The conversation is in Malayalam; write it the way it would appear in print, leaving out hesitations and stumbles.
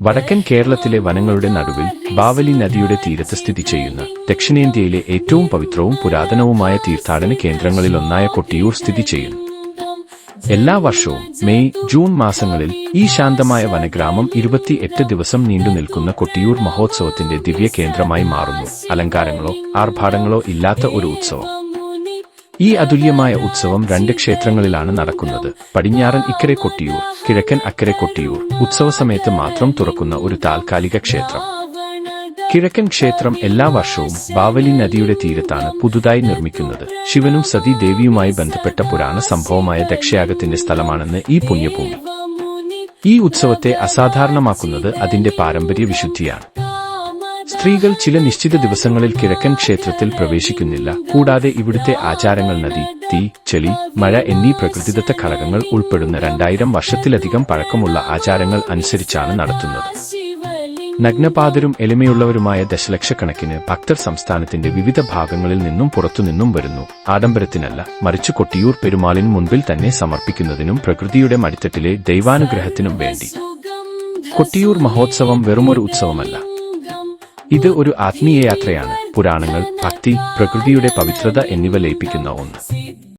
വടക്കൻ കേരളത്തിലെ വനങ്ങളുടെ നടുവിൽ ബാവലി നദിയുടെ തീരത്ത് സ്ഥിതി ചെയ്യുന്ന ദക്ഷിണേന്ത്യയിലെ ഏറ്റവും പവിത്രവും പുരാതനവുമായ തീർത്ഥാടന കേന്ദ്രങ്ങളിലൊന്നായ കൊട്ടിയൂർ സ്ഥിതി ചെയ്യുന്നു. എല്ലാ വർഷവും മെയ്, ജൂൺ മാസങ്ങളിൽ ഈ ശാന്തമായ വനഗ്രാമം 28 ദിവസം നീണ്ടുനിൽക്കുന്ന കൊട്ടിയൂർ മഹോത്സവത്തിന്റെ ദിവ്യ കേന്ദ്രമായി മാറുന്നു. അലങ്കാരങ്ങളോ ആർഭാടങ്ങളോ ഇല്ലാത്ത ഒരു ഉത്സവം. ഈ അതുല്യമായ ഉത്സവം 2 ക്ഷേത്രങ്ങളിലാണ് നടക്കുന്നത്. പടിഞ്ഞാറൻ ഇക്കരെ കൊട്ടിയൂർ, കിഴക്കൻ അക്കരെ കൊട്ടിയൂർ. ഉത്സവസമയത്ത് മാത്രം തുറക്കുന്ന ഒരു താൽക്കാലിക ക്ഷേത്രം. കിഴക്കൻ ക്ഷേത്രം എല്ലാ വർഷവും ബാവലി നദിയുടെ തീരത്താണ് പുതുതായി നിർമ്മിക്കുന്നത്. ശിവനും സതി ദേവിയുമായി ബന്ധപ്പെട്ട പുരാണ സംഭവമായ ദക്ഷയാഗത്തിന്റെ സ്ഥലമാണെന്ന് ഈ പുണ്യഭൂമി. ഈ ഉത്സവത്തെ അസാധാരണമാക്കുന്നത് അതിന്റെ പാരമ്പര്യ വിശുദ്ധിയാണ്. സ്ത്രീകൾ ചില നിശ്ചിത ദിവസങ്ങളിൽ കിഴക്കൻ ക്ഷേത്രത്തിൽ പ്രവേശിക്കുന്നില്ല. കൂടാതെ ഇവിടുത്തെ ആചാരങ്ങൾ നദി, തീ, ചെളി, മഴ എന്നീ പ്രകൃതിദത്ത ഘടകങ്ങൾ ഉൾപ്പെടുന്ന 2000 വർഷത്തിലധികം പഴക്കമുള്ള ആചാരങ്ങൾ അനുസരിച്ചാണ് നടത്തുന്നത്. നഗ്നപാതരും എളിമയുള്ളവരുമായ ദശലക്ഷക്കണക്കിന് ഭക്തർ സംസ്ഥാനത്തിന്റെ വിവിധ ഭാഗങ്ങളിൽ നിന്നും പുറത്തുനിന്നും വരുന്നു. ആഡംബരത്തിനല്ല, മറിച്ച് കൊട്ടിയൂർ പെരുമാളിന് മുൻപിൽ തന്നെ സമർപ്പിക്കുന്നതിനും പ്രകൃതിയുടെ മടിത്തട്ടിലെ ദൈവാനുഗ്രഹത്തിനും വേണ്ടി. കൊട്ടിയൂർ മഹോത്സവം വെറുമൊരു ഉത്സവമല്ല. ഇത് ഒരു ആത്മീയ യാത്രയാണ്. പുരാണങ്ങൾ, ഭക്തി, പ്രകൃതിയുടെ പവിത്രത എന്നിവ ലയിപ്പിക്കുന്ന ഒന്ന്.